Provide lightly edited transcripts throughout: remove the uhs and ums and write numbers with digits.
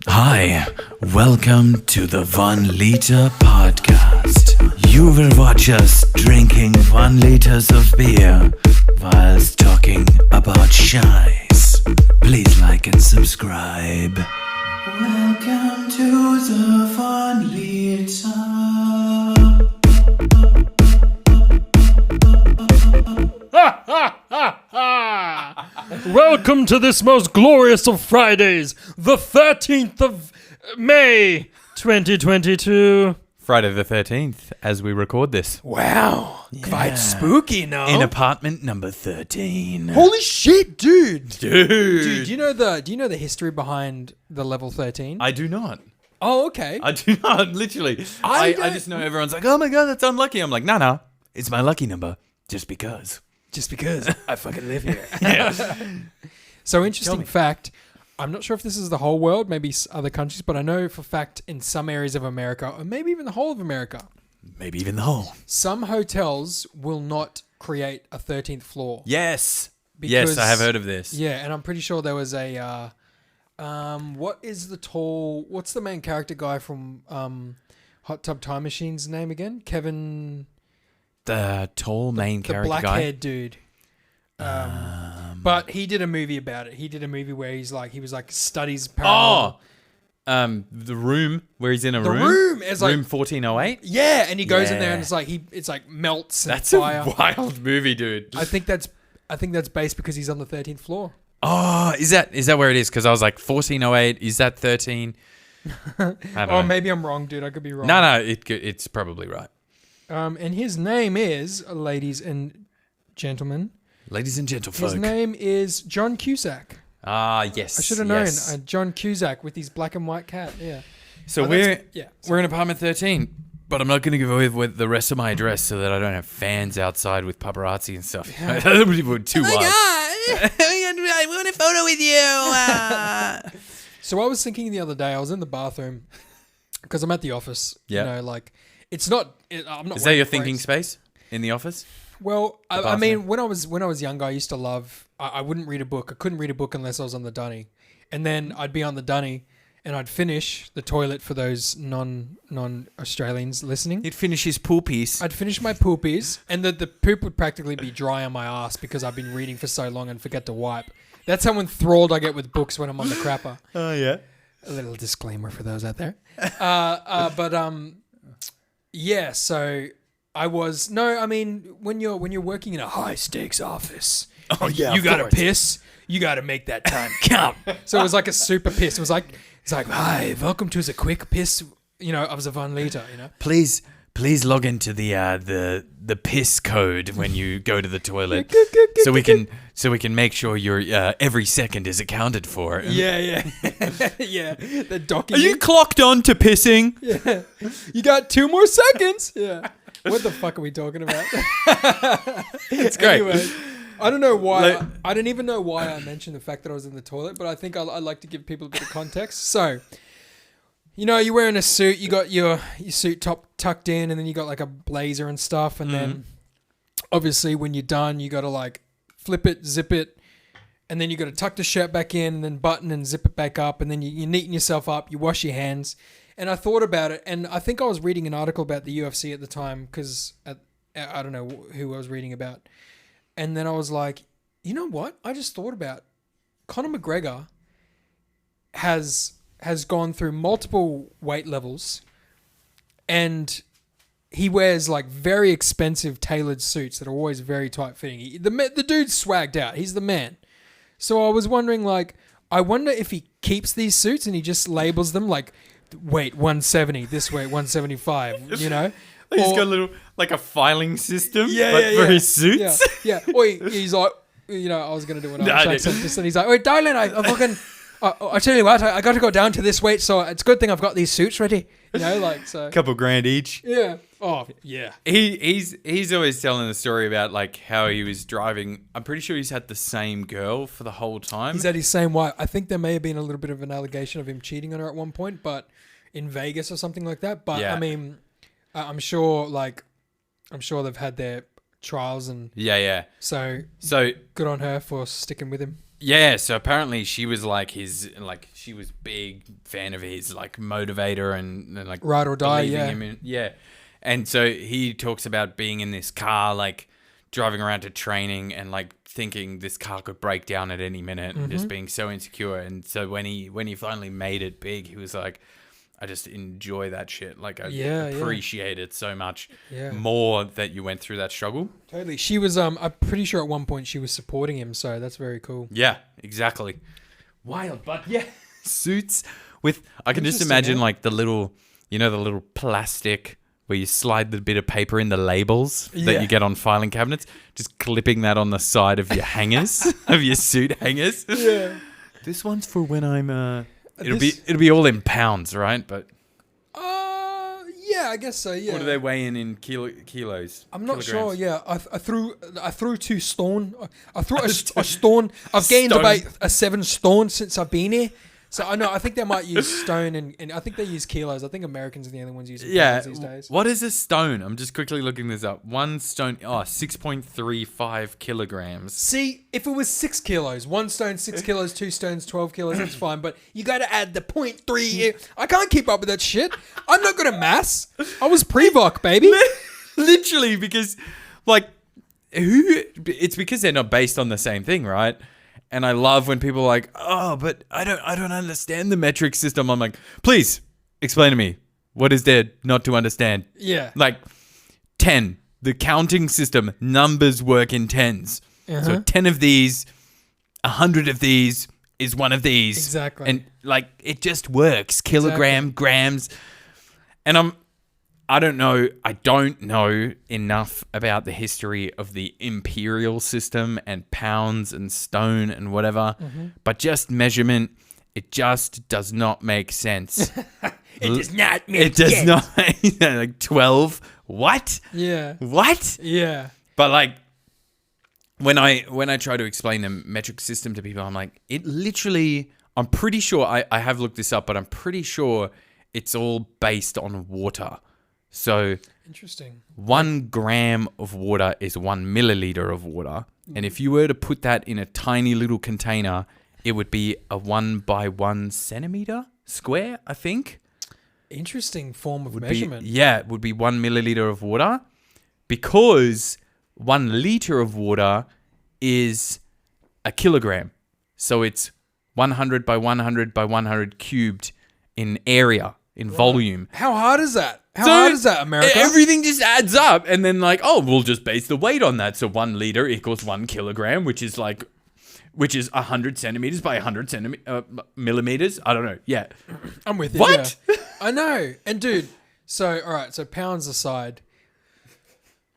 Hi, welcome to the 1 Liter Podcast. You will watch us drinking 1 liters of beer whilst talking about shies. Please like and subscribe. Welcome to the 1 Liter. Welcome to this most glorious of Fridays, the 13th of May, 2022. Friday the 13th, as we record this. Wow, quite spooky, no? In apartment number 13. Holy shit, dude! Dude. Dude, do you know the history behind the level 13? I do not. Oh, okay. I do not, literally. I just know everyone's like, oh my god, that's unlucky. I'm like, no, it's my lucky number, just because. Just because I fucking live here. Yeah. So interesting fact, I'm not sure if this is the whole world, maybe other countries, but I know for fact in some areas of America, or maybe even the whole of America, Maybe even the whole. some hotels will not create a 13th floor. Yes. Because- Yes, I have heard of this. Yeah, and I'm pretty sure there was a, what's the main character guy from Hot Tub Time Machine's name again? Kevin, The tall main the character guy. black-haired dude. But he did a movie about it. He did a movie where he was like studies paranormal. The room where he's in a The room. room is like, Room 1408. yeah, and he goes in there Yeah. and it's like melts and That's fire. a wild movie, dude. I think that's based because he's on the 13th floor. Oh, is that where it is? Because I was like 1408. Is that 13? I don't know. Maybe I'm wrong, dude. I could be wrong. No, it's probably right. And his name is, ladies and gentlemen, Ladies and gentlefolk. his name is John Cusack. Ah, yes. I should have known. yes. John Cusack with his black and white cat. Yeah. So Oh, we're yeah. we're in apartment 13, but I'm not going to give away with the rest of my address so that I don't have fans outside with paparazzi and stuff. That would be too wild. I want a photo with you. So I was thinking the other day, I was in the bathroom because I'm at the office. Yeah. You know, like it's not. I'm not. Is that your working thinking breaks. space in the office? Well, I bathroom? mean, when I was younger, I used to love. I wouldn't read a book. I couldn't read a book unless I was on the dunny, and then I'd be on the dunny, and I'd finish the toilet for those non Australians listening. He'd finish his poopies. I'd finish my poopies, and the poop would practically be dry on my ass because I've been reading for so long and forget to wipe. That's how enthralled I get with books when I'm on the crapper. Oh, yeah. A little disclaimer for those out there. Yeah. So I was I mean, when you're working in a high stakes office, you gotta piss. You gotta make that time count. So it was like a super piss. It's like, hi, welcome to the quick piss. You know, of the 1 liter. You know. Please log into the piss code when you go to the toilet, so we can make sure your every second is accounted for. Yeah. Yeah. The docking. Are you clocked on to pissing? Yeah. You got 2 more seconds. Yeah. What the fuck are we talking about? It's great. Anyway, I don't know why. I don't even know why I mentioned the fact that I was in the toilet, but I think I like to give people a bit of context. So, you know, you're wearing a suit. You got your suit top tucked in, and then you got like a blazer and stuff. And then, obviously, when you're done, you got to like flip it, zip it, and then you got to tuck the shirt back in, and then button and zip it back up, and then you neaten yourself up. You wash your hands. And I thought about it, and I think I was reading an article about the UFC at the time because I don't know who I was reading about. And then I was like, you know what? I just thought about Conor McGregor has gone through multiple weight levels, and he wears like very expensive tailored suits that are always very tight fitting. The dude's swagged out. He's the man. So I was wondering, like, I wonder if he keeps these suits and he just labels them like weight 170, this weight 175, you know? He's got a little, like a filing system, Yeah, but yeah, for his suits. Yeah. Or he's like, you know, I was going to do an No, I Irish accent, just, and he's like, wait, darling, I fucking, I tell you what, I got to go down to this weight, so it's a good thing I've got these suits ready. You know, like, so. Couple grand each. Yeah. Oh, yeah. He's always telling the story about like how he was driving. I'm pretty sure he's had the same girl for the whole time. He's had his same wife. I think there may have been a little bit of an allegation of him cheating on her at one point, but in Vegas or something like that. But Yeah. I mean, I'm sure they've had their trials, and Yeah. so So good on her for sticking with him. Yeah, so apparently she was like she was big fan of his, like motivator and like Ride or die, believing yeah. him in, yeah. And so he talks about being in this car, like driving around to training and like thinking this car could break down at any minute and just being so insecure. And so when he finally made it big, he was like, I just enjoy that shit. Like I appreciate it so much more that you went through that struggle. Totally. She was, I'm pretty sure at one point she was supporting him. So that's very cool. Yeah, exactly. Wild, but yeah, suits with, I can just Interesting, imagine yeah. like the little plastic where you slide the bit of paper in the labels that you get on filing cabinets, just clipping that on the side of your hangers, of your suit hangers. Yeah. This one's for when I'm, it'll be all in pounds, right? But Yeah, I guess so. Yeah. what do they weigh in kilos? I'm not sure. Kilograms? Yeah, I threw 2 stone. I threw a stone. I've gained Stone. about a 7 stone since I've been here. So I know. I think they might use stone and I think they use kilos. I think Americans are the only ones using Yeah. kilos these days. What is a stone? I'm just quickly looking this up. One stone, 6.35 kilograms. See, if it was 6 kilos, 1 stone, 6 kilos, 2 stones, 12 kilos, that's fine. But you got to add the 0.3. I can't keep up with that shit. I'm not good at maths. I was pre-voc, baby. Literally, because like it's because they're not based on the same thing, right? And I love when people are like, oh, but I don't understand the metric system. I'm like, please explain to me, what is there not to understand? Yeah. Like 10, the counting system, numbers work in tens. So 10 of these, 100 of these is one of these. Exactly. And like it just works. Kilogram, grams. And I don't know enough about the history of the imperial system and pounds and stone and whatever, but just measurement, it just does not make sense. It does not make It does sense. not. Like 12. What? Yeah. What? Yeah. But like when I try to explain the metric system to people, I'm like, it literally, I'm pretty sure, I have looked this up, but I'm pretty sure it's all based on water. So Interesting. 1 gram of water is 1 milliliter of water. And if you were to put that in a tiny little container, it would be a 1 by 1 centimeter square, I think. Interesting form of Would measurement. it would be 1 milliliter of water, because 1 liter of water is a kilogram. So it's 100 by 100 by 100 cubed in area, in volume. How hard is that? How So hard is that, America? Everything just adds up, and then like, oh, we'll just base the weight on that. So 1 liter equals 1 kilogram, which is 100 centimeters by 100 millimeters. I don't know. Yeah. I'm with you. What? yeah. I know. And dude, so all right, so pounds aside,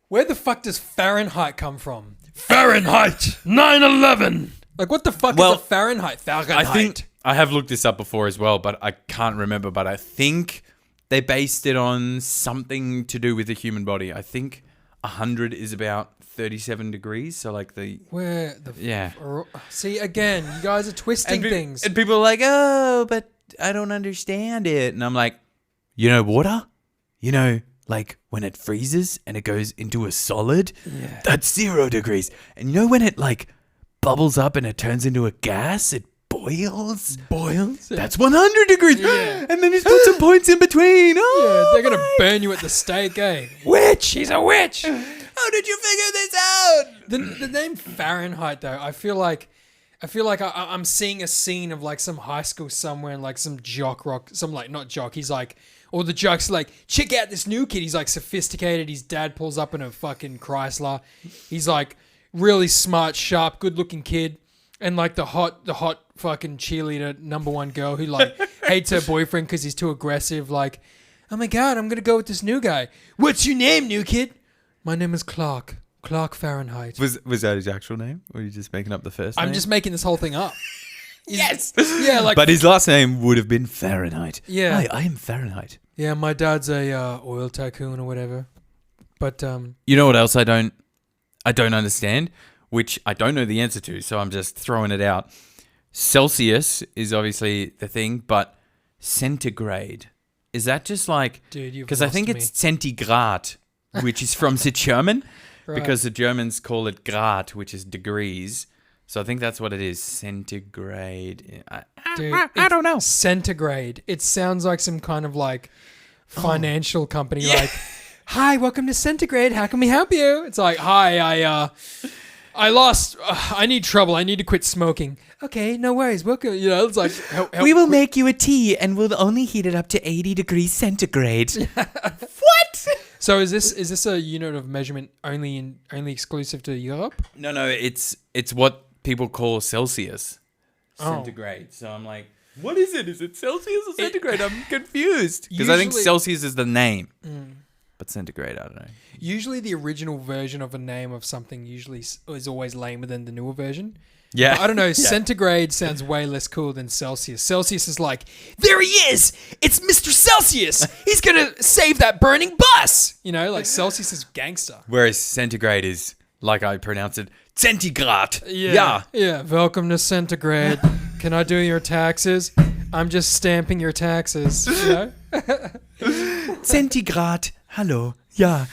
where the fuck does Fahrenheit come from? Fahrenheit 9/11. Like what the fuck is a Fahrenheit? Fahrenheit. I think I have looked this up before as well, but I can't remember. But I think they based it on something to do with the human body. I think 100 is about 37 degrees. So like where the yeah. See again, you guys are twisting things. And people are like, oh, but I don't understand it. And I'm like, you know, water? You know, like when it freezes and it goes into a solid, that's 0 degrees. And you know when it like bubbles up and it turns into a gas, it boils? Boils? That's 100 degrees. Yeah. And then he's put some points in between. Yeah, Oh, they're gonna burn you at the stake, eh? Witch! She's a witch! how did you figure this out? The name Fahrenheit though, I feel like I'm seeing a scene of like some high school somewhere and like some jock rock, some like not jock. He's like, or the jock's like, check out this new kid. He's like sophisticated. His dad pulls up in a fucking Chrysler. He's like really smart, sharp, good looking kid. And like the hot fucking cheerleader #1 girl who like hates her boyfriend because he's too aggressive. Like, oh my God, I'm gonna go with this new guy. What's your name, new kid? My name is Clark Fahrenheit. Was that his actual name? Or are you just making up the first name? I'm just making this whole thing up. Yes! Yeah, like... But his last name would have been Fahrenheit. Yeah. Hi, I am Fahrenheit. Yeah, my dad's a oil tycoon or whatever. But, You know what else I don't understand? Which I don't know the answer to, so I'm just throwing it out. Celsius is obviously the thing, but centigrade, is that just like... dude, you've Because I think it's Centigrad, which is from the German, Right. because the Germans call it Grad, which is degrees. So I think that's what it is. Centigrade. Dude, I don't know. Centigrade. It sounds like some kind of like financial company. Like, hi, welcome to Centigrade. How can we help you? It's like, hi, I lost. I need trouble. I need to quit smoking. Okay, no worries. Welcome. You know, it's like help We will make you a tea and we'll only heat it up to 80 degrees centigrade. What? So is this a unit of measurement only exclusive to Europe? No, it's what people call Celsius. Oh. Centigrade. So I'm like, what is it? Is it Celsius or centigrade? I'm confused. Because I think Usually- Celsius is the name. But centigrade, I don't know. Usually, the original version of a name of something is always lamer than the newer version. Yeah. But I don't know. Yeah. Centigrade sounds way less cool than Celsius. Celsius is like, there he is! It's Mr. Celsius! He's gonna save that burning bus! You know, like Celsius is gangster. Whereas centigrade is, like I pronounce it, centigrade. Yeah. Welcome to Centigrade. Can I do your taxes? I'm just stamping your taxes. You know? Centigrade. Hello. Yeah.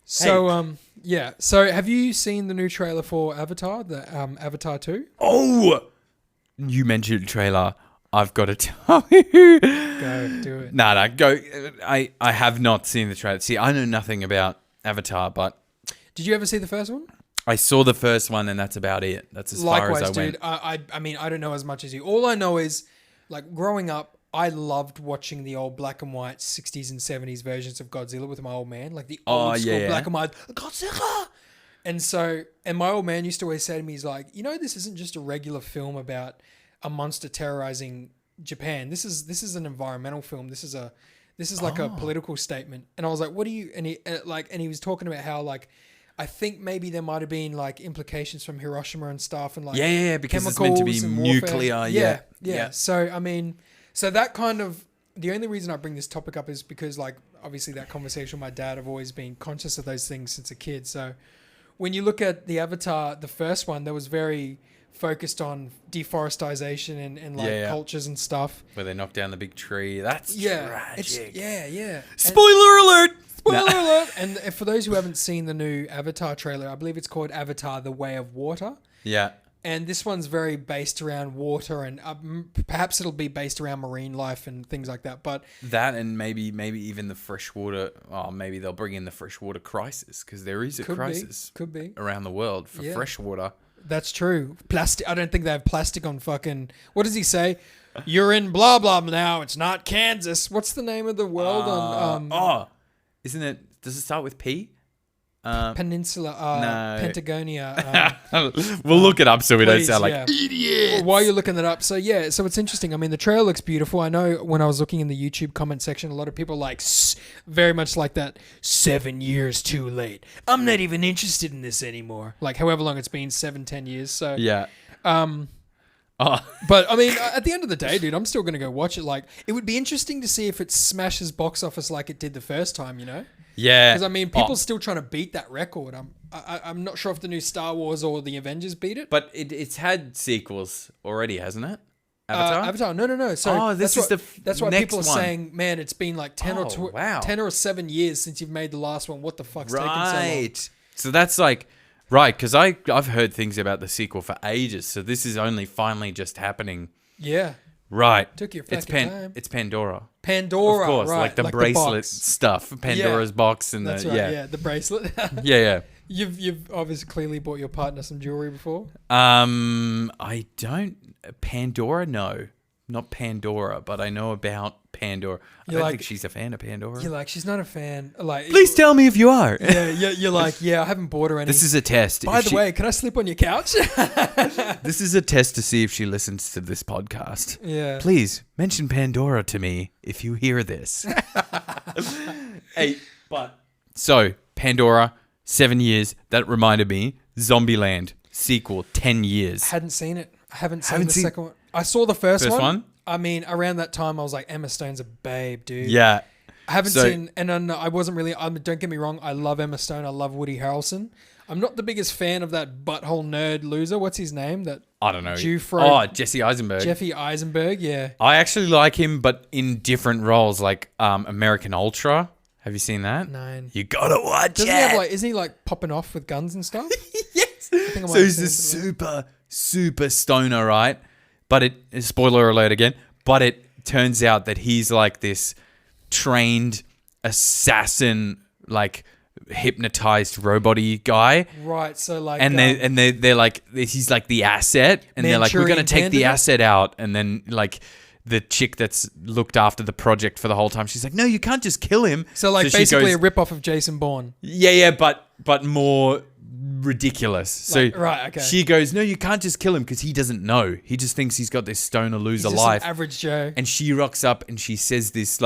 So, yeah. So, have you seen the new trailer for Avatar, the Avatar 2? Oh! You mentioned trailer. I've got to tell you. Go, do it. No, go. I have not seen the trailer. See, I know nothing about Avatar, but Did you ever see the first one? I saw the first one and that's about it. That's as far Likewise, as I dude. went. I mean, I don't know as much as you. All I know is, like, growing up, I loved watching the old black and white 60s and 70s versions of Godzilla with my old man. Like, the old school black and white Godzilla! And my old man used to always say to me, he's like, you know, this isn't just a regular film about a monster terrorizing Japan. This is an environmental film. This is like a political statement. And I was like, what do you... And he was talking about how, like, I think maybe there might have been like implications from Hiroshima and stuff, and like because it's meant to be chemicals and warfare. nuclear. Yeah. So I mean, so that kind of the only reason I bring this topic up is because, like, obviously that conversation with my dad, I've always been conscious of those things since a kid. So when you look at the Avatar, the first one, that was very focused on deforestation and like cultures and stuff. Where they knock down the big tree. That's tragic. Spoiler alert! Spoiler No. alert! And for those who haven't seen the new Avatar trailer, I believe it's called Avatar: The Way of Water. Yeah. And this one's very based around water, and perhaps it'll be based around marine life and things like that. But that, and maybe even the freshwater. Oh, maybe they'll bring in the freshwater crisis, because there is a crisis could be around the world for freshwater. That's true. Plastic. I don't think they have plastic on fucking. What does he say? You're in blah blah now. It's not Kansas. What's the name of the world on? Isn't it? Does it start with P? Peninsula. No. Pentagonia. We'll look it up so we don't please, sound like yeah. idiots. While you're looking that up, so it's interesting. I mean, the trailer looks beautiful. I know when I was looking in the YouTube comment section, a lot of people like very much like that. 7 years too late. I'm not even interested in this anymore. Like however long it's been, 7-10 years. So yeah. But I mean, at the end of the day, dude, I'm still gonna go watch it. Like, it would be interesting to see if it smashes box office like it did the first time. You know? Yeah. Because I mean, people still trying to beat that record. I'm not sure if the new Star Wars or the Avengers beat it. But it's had sequels already, hasn't it? Avatar? Avatar. No. So this that's is that's why next people are one. saying, man, it's been like 10 or 7 years since you've made the last one. What the fuck's taking so long? Right. So that's like, right, because I've heard things about the sequel for ages. So this is only finally just happening. Yeah. Right. Took your fucking time. It's Pandora. Pandora, of course, right. like the bracelet stuff. Pandora's box and that's the right, the bracelet. yeah. You've obviously clearly bought your partner some jewelry before. I don't. Pandora, no, not Pandora, but I know about Pandora. I don't think she's a fan of Pandora. You're like, she's not a fan. Like, please tell me if you are. Yeah, you're like, I haven't bought her any. This is a test. By the way, can I sleep on your couch? This is a test to see if she listens to this podcast. Yeah. Please mention Pandora to me if you hear this. Hey, but so Pandora, 7 years. That reminded me, Zombieland sequel, 10 years. Hadn't seen it. I haven't seen the second one. I saw the first one. I mean, around that time, I was like, Emma Stone's a babe, dude. Yeah. I haven't seen, and I wasn't really, don't get me wrong, I love Emma Stone. I love Woody Harrelson. I'm not the biggest fan of that butthole nerd loser. What's his name? That I don't know. Jesse Eisenberg. Jeffy Eisenberg, yeah. I actually like him, but in different roles, like American Ultra. Have you seen that? No. You gotta watch Doesn't he have isn't he like popping off with guns and stuff? Yes. So he's this super stoner, right? But spoiler alert again, but it turns out that he's like this trained assassin, like hypnotized robot-y guy. Right, so like... And they're like, he's like the asset. And they're like, we're going to take the asset out. And then like the chick that's looked after the project for the whole time, she's like, no, you can't just kill him. So like basically a rip-off of Jason Bourne. Yeah, but more ridiculous. Like, so right, okay. she goes, no, you can't just kill him because he doesn't know. He just thinks he's got this stoner loser He's just life. an average Joe. And she rocks up and she says this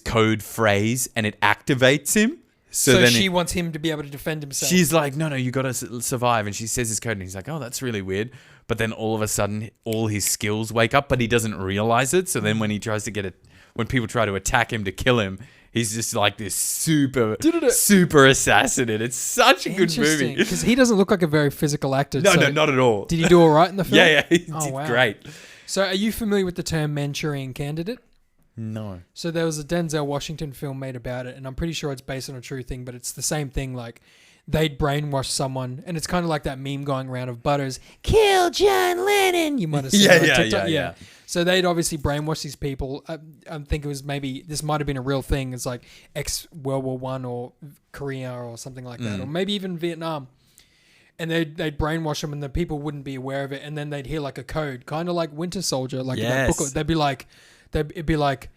code phrase and it activates him. So then she wants him to be able to defend himself. She's like, no, you got to survive. And she says his code and he's like, oh, that's really weird. But then all of a sudden, all his skills wake up, but he doesn't realize it. So then when he tries to when people try to attack him to kill him, he's just like this super assassin. And it's such a good movie. Because he doesn't look like a very physical actor. No, not at all. Did he do all right in the film? Yeah, he did great. So are you familiar with the term Manchurian Candidate? No. So there was a Denzel Washington film made about it, and I'm pretty sure it's based on a true thing, but it's the same thing. Like, they'd brainwash someone, and it's kind of like that meme going around of Butters, kill John Lennon. You might have seen it on TikTok. Yeah. So they'd obviously brainwash these people. I think it was this might have been a real thing. It's like ex-World War I or Korea or something like that, or maybe even Vietnam. And they'd brainwash them, and the people wouldn't be aware of it, and then they'd hear like a code, kind of like Winter Soldier, like that booklet. They'd be like... It'd be like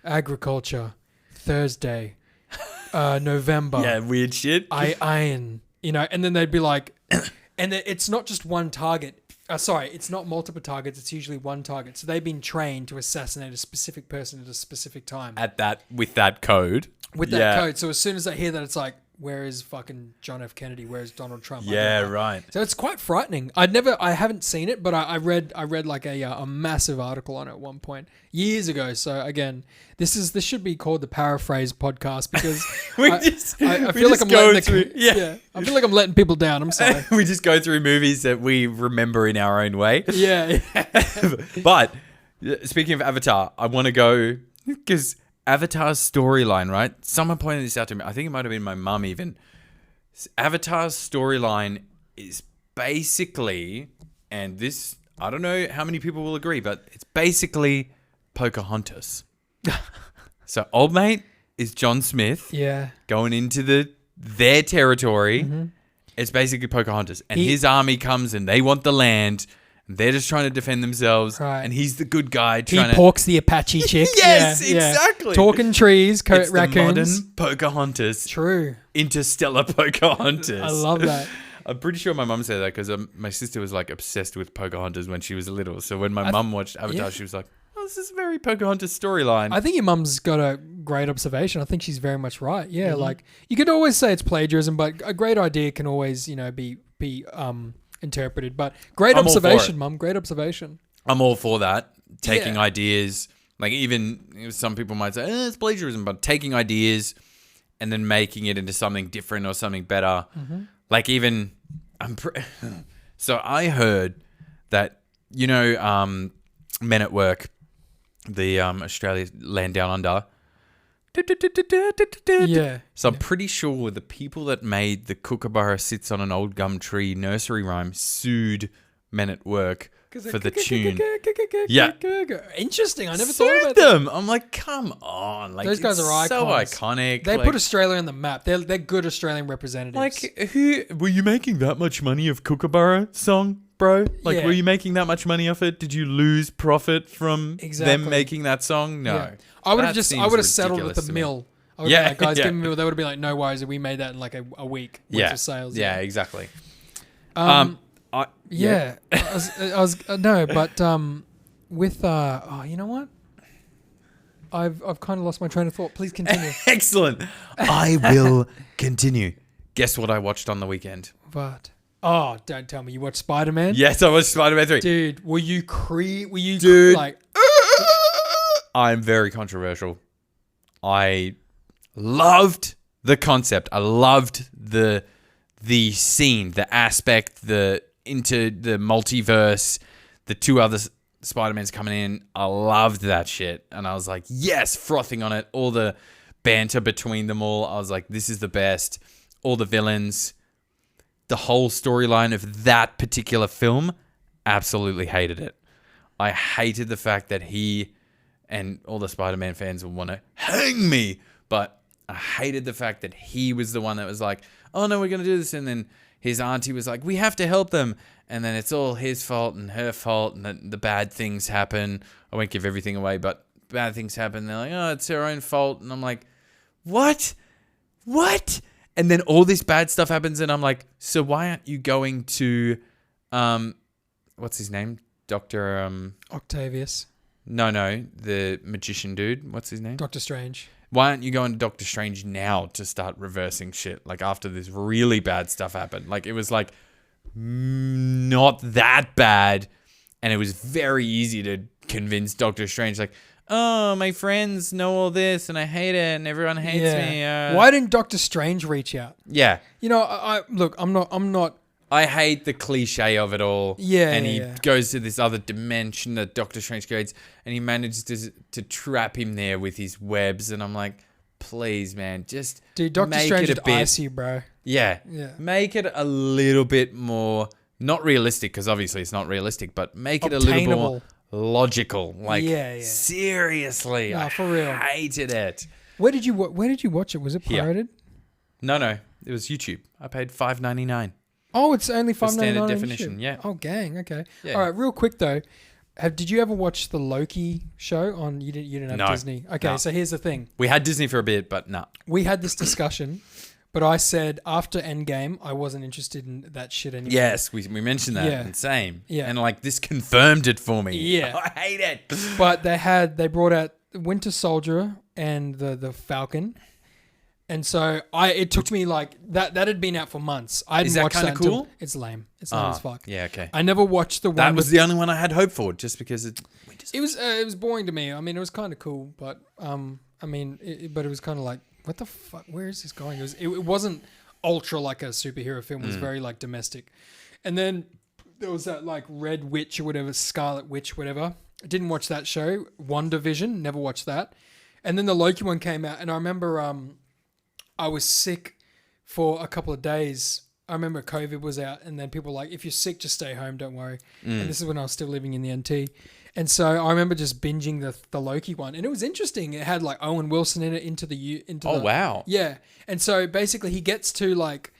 agriculture, Thursday, November. Yeah, weird shit. Iron, and then they'd be like, and it's not just one target. It's not multiple targets. It's usually one target. So they've been trained to assassinate a specific person at a specific time. With that code. With that code. So as soon as they hear that, it's like, where is fucking John F. Kennedy? Where is Donald Trump? Yeah, right. So it's quite frightening. I haven't seen it, but I read like a massive article on it at one point years ago. So again, this should be called the Paraphrase Podcast because I feel like I'm letting people down. I'm sorry. We just go through movies that we remember in our own way. Yeah. But speaking of Avatar, I want to go because Avatar's storyline, right? Someone pointed this out to me. I think it might have been my mum even. Avatar's storyline is basically, and this, I don't know how many people will agree, but it's basically Pocahontas. So old mate is John Smith. Yeah. Going into their territory. Mm-hmm. It's basically Pocahontas. And his army comes and they want the land. They're just trying to defend themselves, and he's the good guy. He porks the Apache chick. Yes, exactly. Talking trees, it's raccoons. The modern Pocahontas. True. Interstellar Pocahontas. I love that. I'm pretty sure my mum said that because my sister was like obsessed with Pocahontas when she was little. So when my mum watched Avatar, she was like, oh, this is a very Pocahontas storyline. I think your mum's got a great observation. I think she's very much right. Yeah, like you could always say it's plagiarism, but a great idea can always, be interpreted, but great observation, Mum. Great observation. I'm all for that. Taking ideas, like even some people might say it's plagiarism, but taking ideas and then making it into something different or something better. Mm-hmm. Like even, so I heard that Men at Work, the Australia Land Down Under. Yeah. So I'm pretty sure the people that made the Kookaburra Sits on an Old Gum Tree nursery rhyme sued Men at Work for the tune. Yeah. Interesting. I never thought about them. I'm like, come on. Like, those guys are icons. So iconic. They put Australia on the map. They're good Australian representatives. Like, were you making that much money of Kookaburra song, bro? Like, were you making that much money off it? Did you lose profit from them making that song? No. Yeah. I would have settled with the mill. I would be like, guys, give me a mill. They would have been like, no worries. We made that in like a week worth of sales. Yeah, exactly. With you know what? I've kind of lost my train of thought. Please continue. Excellent. I will continue. Guess what I watched on the weekend? What? Oh, don't tell me you watched Spider-Man. Yes, I watched Spider-Man 3. Dude, were you like? I'm very controversial. I loved the concept. I loved the scene, the aspect, into the multiverse, the two other Spider-Mans coming in. I loved that shit. And I was like, yes, frothing on it. All the banter between them all. I was like, this is the best. All the villains. the whole storyline of that particular film, absolutely hated it. I hated the fact that he, and all the Spider-Man fans will want to hang me, but I hated the fact that he was the one that was like, oh no, we're going to do this. And then his auntie was like, we have to help them. And then it's all his fault and her fault, and the bad things happen. I won't give everything away, but bad things happen. They're like, oh, it's her own fault. And I'm like, what? And then all this bad stuff happens, and I'm like, so why aren't you going to, what's his name? Dr. Octavius. No, the magician dude. What's his name? Doctor Strange. Why aren't you going to Doctor Strange now to start reversing shit? Like, after this really bad stuff happened. Like, it was like not that bad, and it was very easy to convince Doctor Strange, like, oh, my friends know all this, and I hate it, and everyone hates me. Why didn't Doctor Strange reach out? Yeah. You know, I look, I'm not. I hate the cliche of it all. Yeah, and he yeah. goes to this other dimension that Doctor Strange creates, and he manages to trap him there with his webs. And I'm like, please, man, just Dude, Doctor make Strange it a would bit. ice you, bro. Yeah, Yeah. make it a little bit more not realistic, because obviously it's not realistic, but make it a little more logical. Like, Yeah. seriously, Nah, for real. I hated it. Where did you watch it? Was it Here. pirated? No, it was YouTube. I paid $5.99. Oh, it's only $5.99 standard on definition, YouTube. yeah. Oh, gang. Okay. Yeah. All right. Real quick though, did you ever watch the Loki show on? You didn't have No. Disney. Okay. No. So here's the thing. We had Disney for a bit, but nah. We had this discussion, but I said after Endgame, I wasn't interested in that shit anymore. Yes, we mentioned that. Yeah. And same. Yeah. And like, this confirmed it for me. Yeah. I hate it. But they brought out Winter Soldier and the Falcon. And so it took me like that had been out for months. I hadn't Is that watched kinda that until cool? It's lame. It's lame as fuck. Yeah, okay. I never watched the one. That was the only one I had hope for, just because it. It was boring to me. I mean, it was kind of cool, but but it was kind of like, what the fuck? Where is this going? It wasn't ultra like a superhero film. It was very like domestic. And then there was that like Red Witch or whatever, Scarlet Witch, whatever. I didn't watch that show. WandaVision, never watched that. And then the Loki one came out, and I remember I was sick for a couple of days. I remember COVID was out, and then people were like, if you're sick, just stay home, don't worry. And this is when I was still living in the NT. And so I remember just binging the Loki one, and it was interesting. It had like Owen Wilson in it. Wow. Yeah. And so basically he gets to like,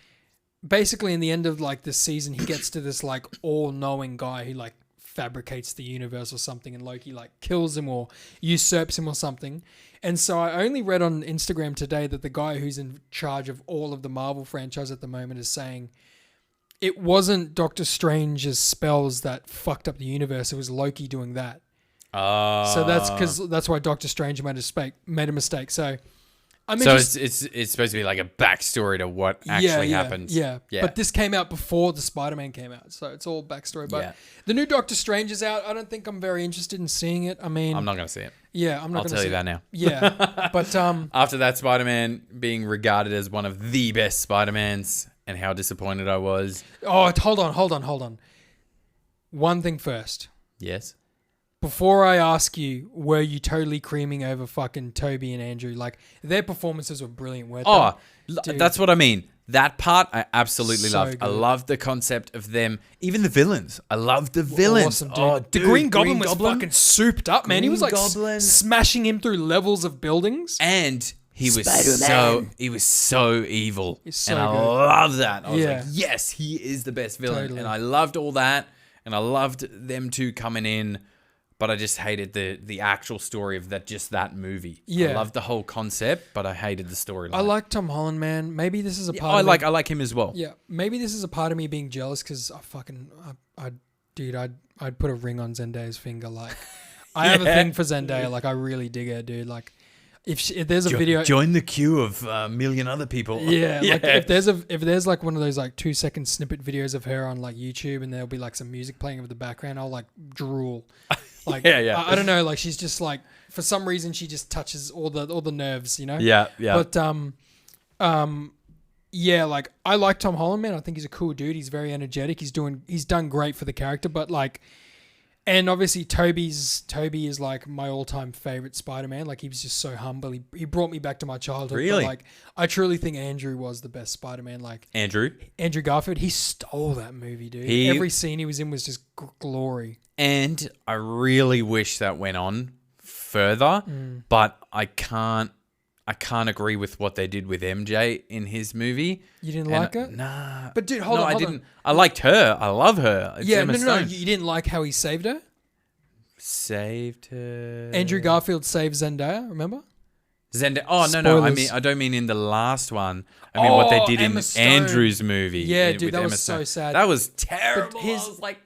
basically in the end of like this season, he gets to this like all-knowing guy who like fabricates the universe or something, and Loki like kills him or usurps him or something. And so I only read on Instagram today that the guy who's in charge of all of the Marvel franchise at the moment is saying it wasn't Doctor Strange's spells that fucked up the universe. It was Loki doing that. So that's why Doctor Strange made a mistake. So I mean, So it's supposed to be like a backstory to what actually happened. Yeah. But this came out before the Spider-Man came out, so it's all backstory. But the new Doctor Strange is out. I don't think I'm very interested in seeing it. I mean, I'm not going to see it. Yeah, I'm not. I'll tell you that now. Yeah, but After that Spider-Man being regarded as one of the best Spider-Mans, and how disappointed I was. oh, hold on. One thing first. Yes. Before I ask you, were you totally creaming over fucking Toby and Andrew? Like, their performances were brilliant, weren't they? Dude. That's what I mean. That part I absolutely So loved. I good. loved the concept of them. Even the villains. I loved the villains. Awesome, dude. Oh, the dude, Green Goblin was fucking souped up, man. He was like Green Goblin. smashing him through levels of buildings. And he was Spider-Man. so evil. He's so and I good. love that. I was Yeah. like, yes, he is the best villain. Totally. And I loved all that. And I loved them two coming in. But I just hated the actual story of that movie. Yeah. I loved the whole concept, but I hated the storyline. I like Tom Holland, man. Maybe this is a part I of like me. I like him as well. Yeah, maybe this is a part of me being jealous because I'd put a ring on Zendaya's finger. Like, I have a thing for Zendaya. Like, I really dig her, dude. Like, if there's a video, Join the queue of a million other people. yeah, like if there's like one of those like 2-second snippet videos of her on like YouTube, and there'll be like some music playing over the background, I'll like drool. Like, Yeah. I don't know. Like, she's just like, for some reason, she just touches all the nerves, you know. Yeah. But yeah, like I like Tom Holland, man. I think he's a cool dude. He's very energetic. He's done great for the character, but like And obviously Toby is like my all-time favorite Spider-Man. Like he was just so humble. He brought me back to my childhood. Really? But like I truly think Andrew was the best Spider-Man. Like Andrew Garfield, he stole that movie, dude. Every scene he was in was just glory. And I really wish that went on further, but I can't agree with what they did with MJ in his movie. You didn't like it? Nah. But dude, hold on. I didn't. I liked her. I love her. It's Emma no. Stone. You didn't like how he saved her? Saved her. Andrew Garfield saved Zendaya, remember? Zendaya. Oh, no. Spoilers. I don't mean in the last one. I mean what they did Emma in Stone. Andrew's movie. Yeah, with dude, that Emma was so Stone. sad. That was terrible. But I was like,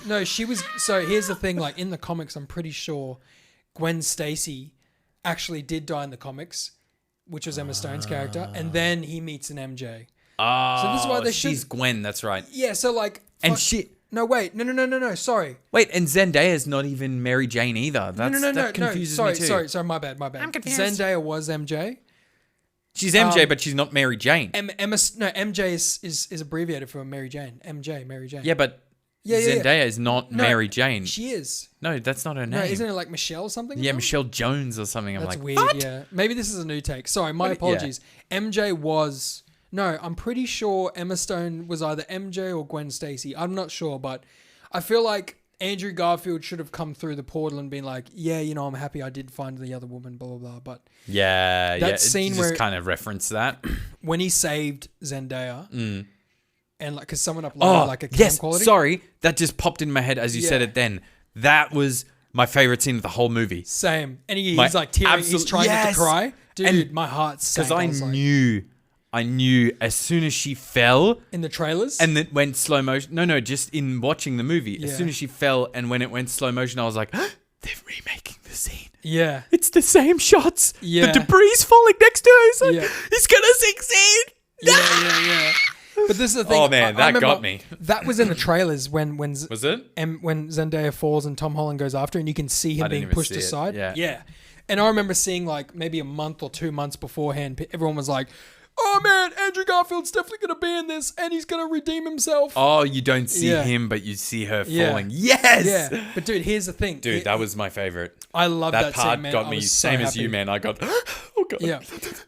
no, she was. So here's the thing: like in the comics, I'm pretty sure Gwen Stacy actually did die in the comics, which was Emma Stone's character, and then he meets an MJ. oh, So this is why they she's should- Gwen. That's right. Yeah, so like, And fuck- she. No, wait, no. Sorry, Wait, and Zendaya's not even Mary Jane either. That's, no. That confuses Sorry, me too. sorry. My bad. I'm confused. Zendaya was MJ. She's MJ, but she's not Mary Jane. MJ is abbreviated for Mary Jane. Mary Jane. Yeah, but Yeah. Zendaya is not No, Mary Jane. She is. No, that's not her name. No, isn't it like Michelle something? or Yeah, something? Michelle Jones or something. I'm That's like, weird. what? Yeah, maybe this is a new take. Sorry, my What- yeah. apologies. MJ was no. I'm pretty sure Emma Stone was either MJ or Gwen Stacy. I'm not sure, but I feel like Andrew Garfield should have come through the portal and been like, "Yeah, I'm happy I did find the other woman." Blah blah blah. But Yeah, That yeah. scene It where- just kind of referenced that. when he saved Zendaya, and like, because someone uploaded Oh, like a cam yes. quality. Sorry, that just popped in my head as you said Yeah. it. Then that was my favorite scene of the whole movie Same, and he's My like tearing. He's absolute- trying not yes. to cry, dude. And- My heart sank. because was like, I knew as soon as she fell. in the trailers. And then went slow motion. No, just in watching the movie. Yeah. As soon as she fell and when it went slow motion, I was like, they're remaking the scene. yeah, It's the same shots. Yeah. The debris falling next to her. It's like, Yeah. he's going to succeed. yeah. But this is the thing. Oh, man, I that remember got me. That was in the trailers when Was it? when Zendaya falls and Tom Holland goes after, and you can see him I didn't being even pushed see it. aside. Yeah. And I remember seeing like maybe a month or 2 months beforehand, everyone was like, "Oh man, Andrew Garfield's definitely going to be in this, and he's going to redeem himself." Oh, you don't see Yeah. him, but you see her Yeah. falling. Yes! Yeah, but dude, here's the thing, Dude, that was my favorite. I love That that part scene, man. got I me, was so same as happy. you, man. I got, oh, God. Yeah,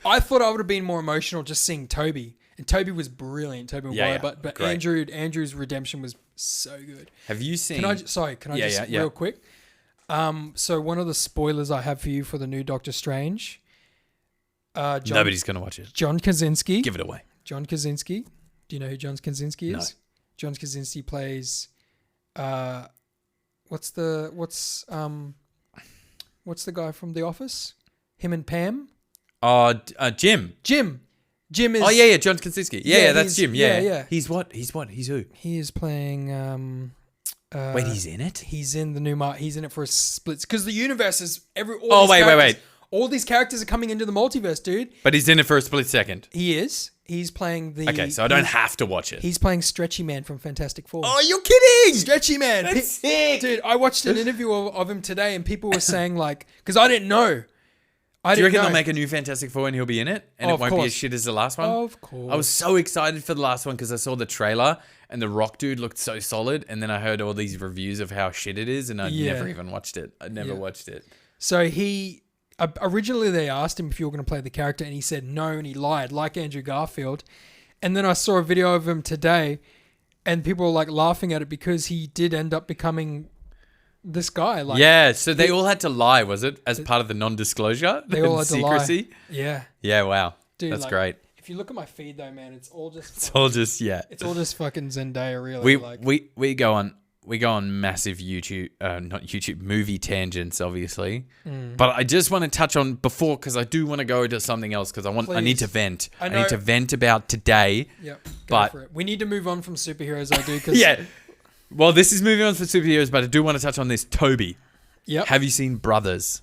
I thought I would have been more emotional just seeing Toby, and Toby was brilliant, Toby Maguire, Yeah, but great. Andrew's redemption was so good. Have you seen... Can I just real quick? So one of the spoilers I have for you for the new Doctor Strange, Nobody's going to watch it. John Krasinski. Give it away. John Krasinski. Do you know who John Krasinski is? No. John Krasinski plays. What's the guy from The Office? Him and Pam. Jim. Jim is. Oh, yeah, John Krasinski. Yeah, that's he's- Jim. Yeah. yeah. He's what? He's who? He is playing. Wait, he's in it? He's in the new. He's in it for a split because the universe is every. All Oh, these wait. characters- All these characters are coming into the multiverse, dude. But he's in it for a split second. He is. He's playing the. Okay, so I don't have to watch it. He's playing Stretchy Man from Fantastic Four. Oh, you're kidding! Stretchy Man. That's sick. Dude, I watched an interview of him today, and people were saying like, because I didn't know. Do you reckon they'll make a new Fantastic Four and he'll be in it? And Oh, it of won't be as course. shit as the last one? Of course. I was so excited for the last one because I saw the trailer and the Rock dude looked so solid. And then I heard all these reviews of how shit it is and I Yeah. never even watched it. I never Yeah. watched it. So he originally they asked him if you were going to play the character, and he said no, and he lied, like Andrew Garfield. And then I saw a video of him today, and people were like laughing at it because he did end up becoming this guy. Like, Yeah, so they all had to lie, was it? As part of the non-disclosure? they all and had to lie. secrecy? Yeah, Yeah, wow. dude, That's like, great. If you look at my feed though, man, it's all just It's all just, yeah. it's all just fucking Zendaya, really. We go on massive YouTube, not YouTube, movie tangents, obviously. But I just want to touch on before because I do want to go to something else because I need Please. to vent. I I know- need to vent about today. Yep. Go But- for it. We need to move on from superheroes, I do. Cause, Yeah. Well, this is moving on for superheroes, but I do want to touch on this. Toby, Yep. have you seen Brothers?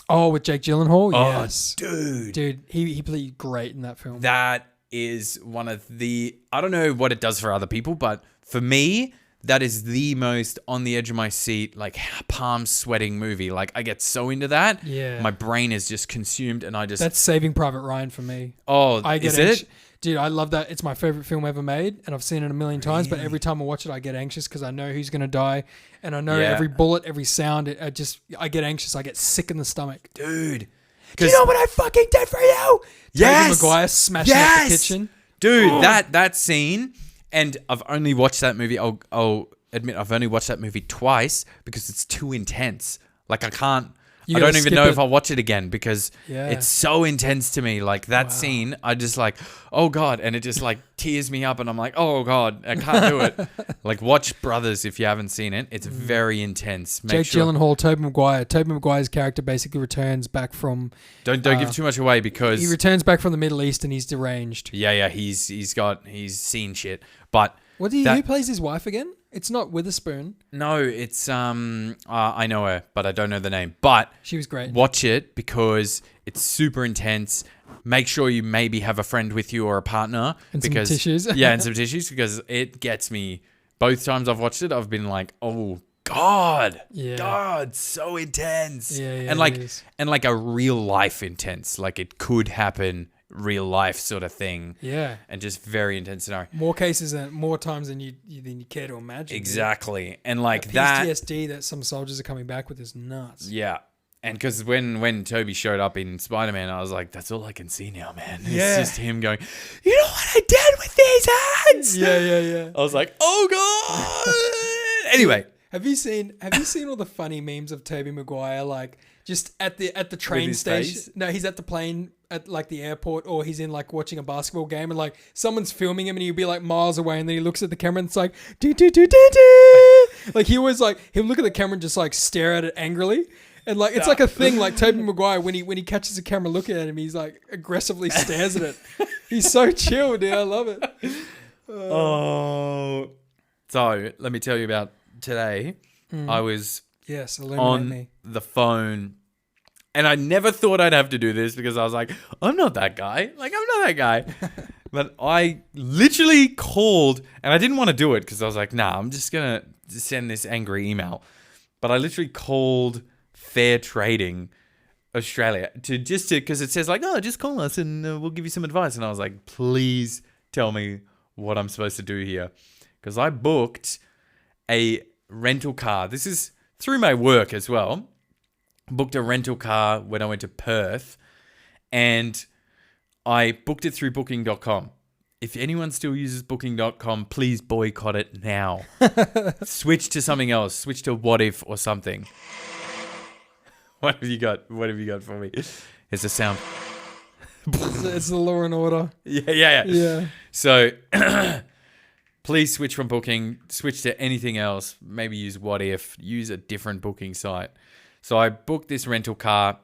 Oh, with Jake Gyllenhaal? Oh, Yes. dude. Dude, he played great in that film. That is one of the... I don't know what it does for other people, but for me, that is the most on the edge of my seat, like palm sweating movie. Like I get so into that. Yeah. My brain is just consumed and I just... That's Saving Private Ryan for me. oh, I get is it? Dude, I love that. It's my favorite film ever made, and I've seen it a million times. But every time I watch it, I get anxious because I know who's gonna die, and I know every bullet, every sound. I get anxious. I get sick in the stomach. Dude. Do you know what I fucking did for you? Yes. Tobey Maguire smashing up the kitchen. Dude, that scene, and I've only watched that movie. I'll admit I've only watched that movie twice because it's too intense. Like I can't. I don't even know if I'll watch it again because it's so intense to me. Like that scene, I just like, oh God. And it just like tears me up and I'm like, oh God, I can't do it. Like watch Brothers if you haven't seen it. It's very intense. Jake Gyllenhaal, Tobey Maguire. Tobey Maguire's character basically returns back from... Don't give too much away because... He returns back from the Middle East and he's deranged. Yeah, he's seen shit. But... Who plays his wife again? It's not Witherspoon. No, it's I know her, but I don't know the name. But she was great. Watch it because it's super intense. Make sure you maybe have a friend with you or a partner and some tissues. And some tissues because it gets me. Both times I've watched it, I've been like, oh God, God, so intense. Yeah, and like a real life intense. Like it could happen. Real life sort of thing. Yeah. And just very intense scenario. More cases and more times than you care to imagine. Exactly. Dude. And like the that PTSD that some soldiers are coming back with is nuts. Yeah. And because when Toby showed up in Spider-Man, I was like, that's all I can see now, man. It's just him going, you know what I did with these hands? Yeah. I was like, oh God. Anyway. Have you seen all the funny memes of Tobey Maguire, like just at the train station? Face? No, he's at the plane at like the airport, or he's in like watching a basketball game, and like someone's filming him, and he'll be like miles away, and then he looks at the camera and it's like do. Like he always like he'll look at the camera and just like stare at it angrily, and like it's like a thing. Like Tobey Maguire when he catches the camera looking at him, he's like aggressively stares at it. He's so chill, dude. I love it. So let me tell you about today. I was on the phone, and I never thought I'd have to do this because I was like, I'm not that guy. But I literally called, and I didn't want to do it because I was like, nah, I'm just going to send this angry email. But I literally called Fair Trading Australia because it says like, oh, just call us and we'll give you some advice. And I was like, please tell me what I'm supposed to do here. Because I booked a rental car. This is through my work as well. Booked a rental car when I went to Perth, and I booked it through booking.com. If anyone still uses booking.com, please boycott it now. Switch to something else. Switch to What If or something. What have you got? What have you got for me? It's a sound. It's the Law and Order. Yeah. So please switch from Booking, switch to anything else. Maybe use What If, use a different booking site. So I booked this rental car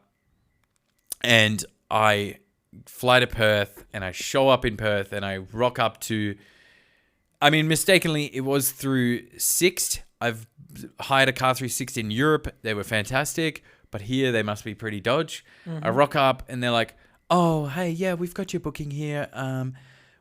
and I fly to Perth and I show up in Perth and I rock up to, mistakenly, it was through Sixt. I've hired a car through Sixt in Europe. They were fantastic, but here they must be pretty dodge. I rock up and they're like, oh, hey, yeah, we've got your booking here.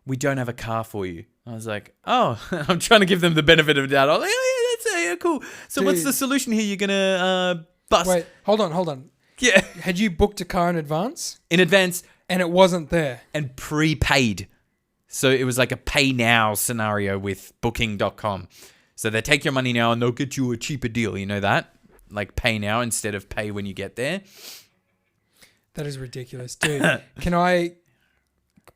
We don't have a car for you. I was like, oh, I'm trying to give them the benefit of the doubt. I was like, oh, yeah, that's cool. So what's the solution here? You're going to bus. Wait, hold on. Yeah. Had you booked a car in advance? In advance. And it wasn't there? And prepaid. So it was like a pay now scenario with booking.com. So they take your money now and they'll get you a cheaper deal. You know that? Like pay now instead of pay when you get there. That is ridiculous. Dude, can I...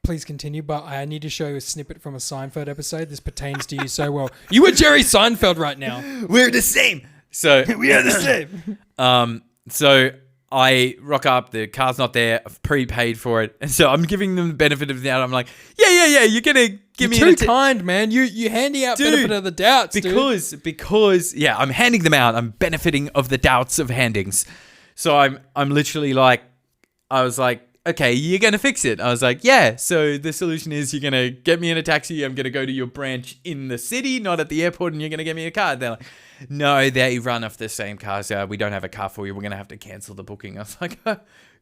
Please continue, but I need to show you a snippet from a Seinfeld episode. This pertains to you so well. You are Jerry Seinfeld right now. We're the same. So we are the same. So I rock up. The car's not there. I've prepaid for it, and so I'm giving them the benefit of the doubt. I'm like, yeah. You're gonna give me too kind, man. You handing out benefit of the doubts, because I'm handing them out. I'm benefiting of the doubts of handings. So I'm literally like, I was like, okay, you're going to fix it. I was like, yeah. So the solution is you're going to get me in a taxi. I'm going to go to your branch in the city, not at the airport, and you're going to get me a car. They're like, no, they run off the same car. So we don't have a car for you. We're going to have to cancel the booking. I was like,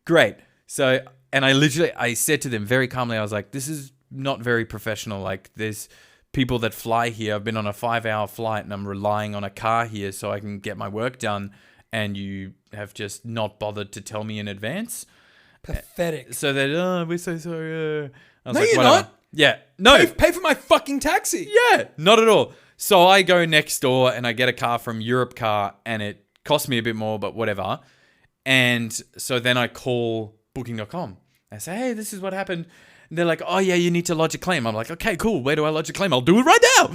great. So, and I said to them very calmly, I was like, this is not very professional. Like there's people that fly here. I've been on a 5-hour flight and I'm relying on a car here so I can get my work done. And you have just not bothered to tell me in advance. Pathetic. So that, we're so sorry. I was no, like, you're whatever. not. Yeah. No. Pay for my fucking taxi. Yeah, not at all. So I go next door and I get a car from Europe Car and it costs me a bit more, but whatever. And so then I call booking.com. I say, hey, this is what happened. And they're like, oh yeah, you need to lodge a claim. I'm like, okay, cool. Where do I lodge a claim? I'll do it right now.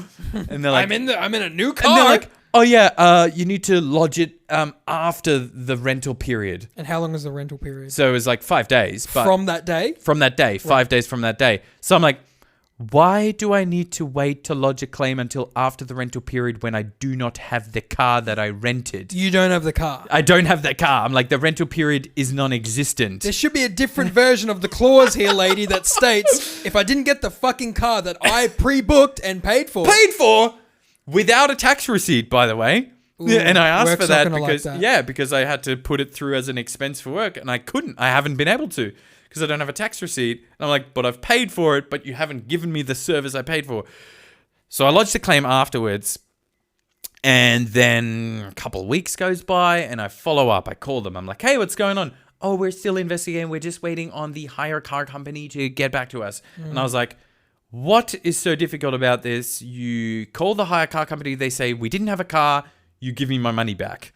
And they're like, I'm in a new car. and they're like, oh yeah, you need to lodge it after the rental period. And how long is the rental period? So it was like 5 days. But From that day? From that day, 5 days from that day. So I'm like, why do I need to wait to lodge a claim until after the rental period when I do not have the car that I rented? You don't have the car. I don't have that car. I'm like, the rental period is non-existent. There should be a different version of the clause here, lady, that states if I didn't get the fucking car that I pre-booked and paid for. Paid for without a tax receipt, by the way. Ooh, Yeah, and I asked work's for not that gonna because like that. because I had to put it through as an expense for work and I couldn't. I haven't been able to because I don't have a tax receipt. And I'm like, but I've paid for it, but you haven't given me the service I paid for. So I lodged a claim afterwards. And then a couple of weeks goes by and I follow up. I call them. I'm like, hey, what's going on? Oh, we're still investigating. We're just waiting on the hire car company to get back to us. And I was like, what is so difficult about this? You call the hire car company. They say, we didn't have a car. You give me my money back.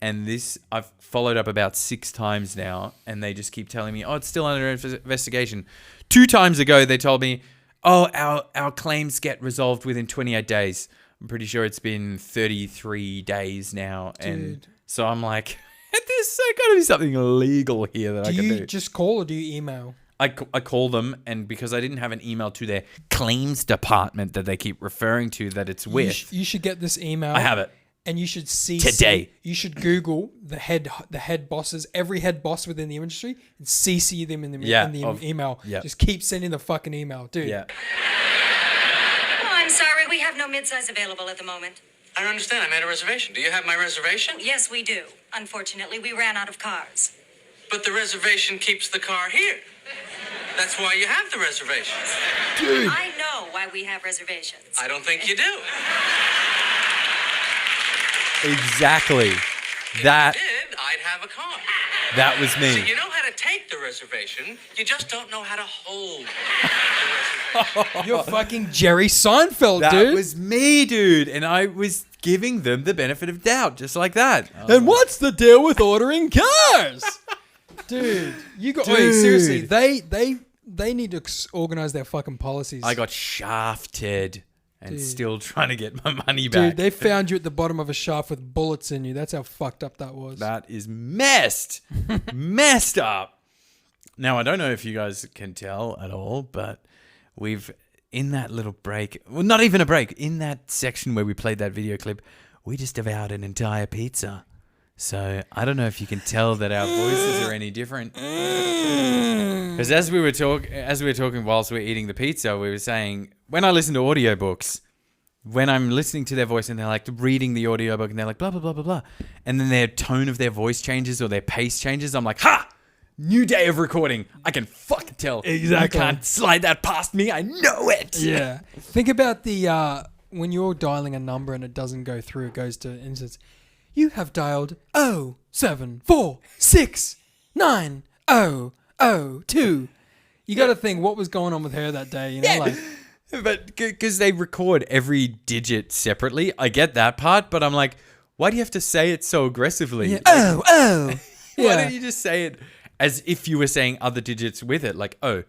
And this, I've followed up about 6 times now, and they just keep telling me, oh, it's still under investigation. 2 times ago, they told me, oh, our claims get resolved within 28 days. I'm pretty sure it's been 33 days now. And Dude. so I'm like, there's got to be something illegal here that I can Do do. you just call or do you email? I call them, and because I didn't have an email to their claims department that they keep referring to that it's with, You should get this email. I have it. And you should CC Today. You should Google the head bosses, every head boss within the industry, and CC them in the email. yeah. Just keep sending the fucking email, dude. Yeah. Oh, I'm sorry. We have no midsize available at the moment. I don't understand. I made a reservation. Do you have my reservation? Yes, we do. Unfortunately, we ran out of cars. But the reservation keeps the car here. That's why you have the reservation. I know why we have reservations. I don't think you do. Exactly. That If you did, I'd have a car. that was me. So you know how to take the reservation. You just don't know how to hold the reservation. You're fucking Jerry Seinfeld, That dude. was me, dude. And I was giving them the benefit of doubt, just like that. And what's the deal with ordering cars? Dude, you got wait, seriously, they need to organize their fucking policies. I got shafted and Dude. still trying to get my money back. Dude, they found you at the bottom of a shaft with bullets in you. That's how fucked up that was. That is messed. Messed up. Now, I don't know if you guys can tell at all, but we've, in that little break, well, not even a break, in that section where we played that video clip, we just devoured an entire pizza. So I don't know if you can tell that our voices are any different. Because as we were talking whilst we were eating the pizza, we were saying, when I listen to audiobooks, when I'm listening to their voice and they're like reading the audiobook and they're like blah, blah, blah, blah, blah, and then their tone of their voice changes or their pace changes, I'm like, ha! New day of recording. I can fucking tell. Exactly. You can't slide that past me. I know it. Yeah. Think about the when you're dialing a number and it doesn't go through, it goes to instance. You have dialed 074690002. You got to think what was going on with her that day, you know? Yeah. Like, But because they record every digit separately, I get that part, but I'm like, why do you have to say it so aggressively? yeah. Like, Why why don't you just say it as if you were saying other digits with it, like oh,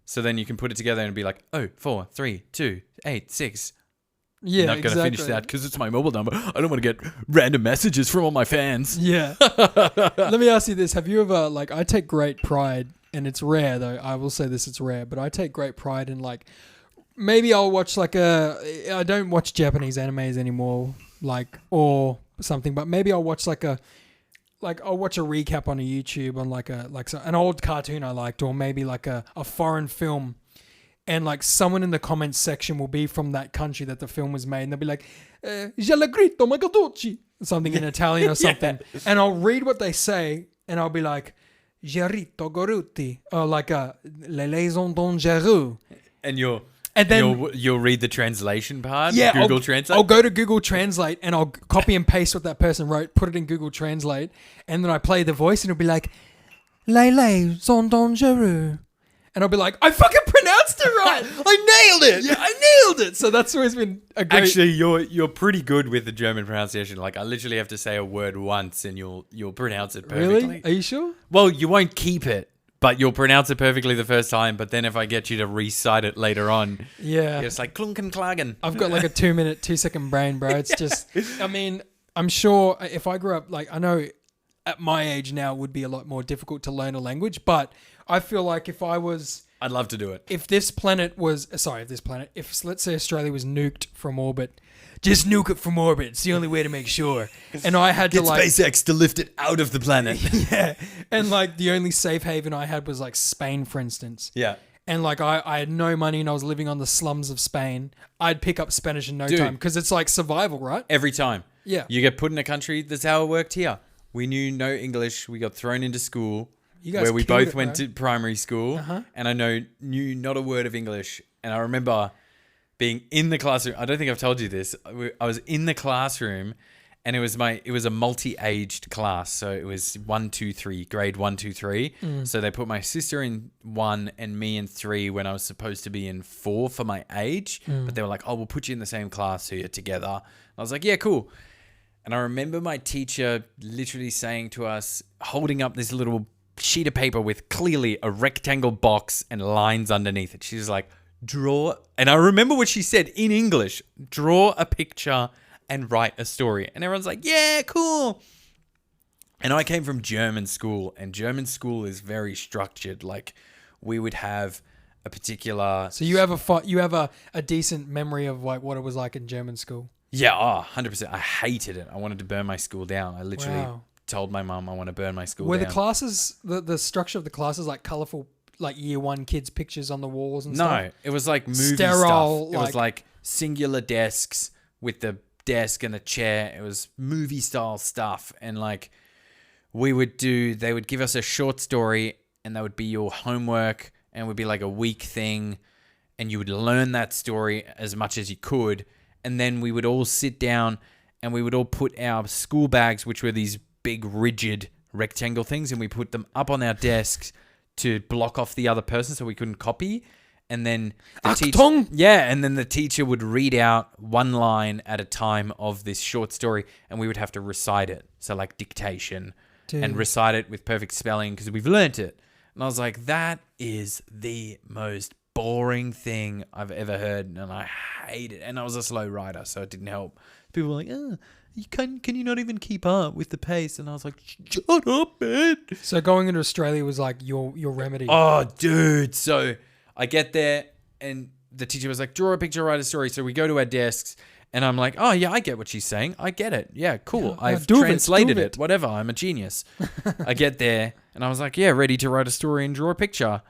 so then you can put it together and be like 043286. Yeah, Not gonna exactly. finish that because it's my mobile number. I don't want to get random messages from all my fans. Yeah. Let me ask you this. Have you ever, like, I take great pride, and it's rare, though. I will say this, it's rare, but I take great pride in, like, maybe I'll watch, like, I don't watch Japanese animes anymore, like, or something, but maybe I'll watch, I'll watch a recap on a YouTube on, an old cartoon I liked, or maybe, like, a foreign film. And like someone in the comments section will be from that country that the film was made, and they'll be like, "Giallagrito Magaducci," something in Italian or something. Yeah. And I'll read what they say, and I'll be like, "Gerito Goruti," or like "Le Liaison Dangereux." And you'll read the translation part. Yeah, Google Translate. I'll go to Google Translate and I'll copy and paste what that person wrote, put it in Google Translate, and then I play the voice, and it'll be like, "Le Liaison Dangereux." And I'll be like, I fucking pronounced monster, right? I nailed it. Yeah, I nailed it. So that's always been a great... Actually, you're pretty good with the German pronunciation. Like I literally have to say a word once and you'll pronounce it perfectly. Really? Are you sure? Well, you won't keep it, but you'll pronounce it perfectly the first time. But then if I get you to recite it later on, Yeah. it's like klunkenklagen. I've got like a 2-second brain, bro. It's just, I mean, I'm sure if I grew up, like, I know at my age now it would be a lot more difficult to learn a language, but I feel like if I'd love to do it. if let's say Australia was nuked from orbit, just nuke it from orbit. It's the only way to make sure. And I had to like, SpaceX to lift it out of the planet. yeah. And like the only safe haven I had was like Spain, for instance. Yeah. And like I had no money and I was living on the slums of Spain. I'd pick up Spanish in no Dude. time because it's like survival, right? Every time. Yeah. You get put in a country, that's how it worked here. We knew no English. We got thrown into school You guys where we killed both it, went bro. to primary school. And I knew not a word of English. And I remember being in the classroom. I don't think I've told you this. I was in the classroom and it was a multi-aged class. So it was 1, 2, 3, grade 1, 2, 3. So they put my sister in 1 and me in 3 when I was supposed to be in 4 for my age. But they were like, oh, we'll put you in the same class so you're together. I was like, yeah, cool. And I remember my teacher literally saying to us, holding up this little sheet of paper with clearly a rectangle box and lines underneath it. She's like, draw. And I remember what she said in English, draw a picture and write a story. And everyone's like, yeah, cool. And I came from German school, and German school is very structured. Like we would have a particular... So you have a decent memory of like what it was like in German school. Yeah, 100%. I hated it. I wanted to burn my school down. I literally told my mum I want to burn my school Were down. the classes, the structure of the classes like colourful, like year 1 kids' pictures on the walls and No, stuff? it was like movie Sterile, stuff. It was like singular desks with the desk and the chair. It was movie style stuff. And like they would give us a short story and that would be your homework and it would be like a week thing. And you would learn that story as much as you could. And then we would all sit down and we would all put our school bags, which were these big rigid rectangle things, and we put them up on our desks to block off the other person so we couldn't copy. And then the teacher would read out one line at a time of this short story and we would have to recite it. So like dictation and recite it with perfect spelling because we've learnt it. And I was like, that is the most boring thing I've ever heard, and I hate it. And I was a slow writer, so it didn't help. People were like, can you not even keep up with the pace? And I was like, shut up, man. So going into Australia was like your remedy. Oh, dude. So I get there and the teacher was like, draw a picture, write a story. So we go to our desks and I'm like, oh yeah, I get what she's saying. I get it. Yeah, cool. Yeah, I've do translated it. it. Whatever. I'm a genius. I get there and I was like, yeah, ready to write a story and draw a picture.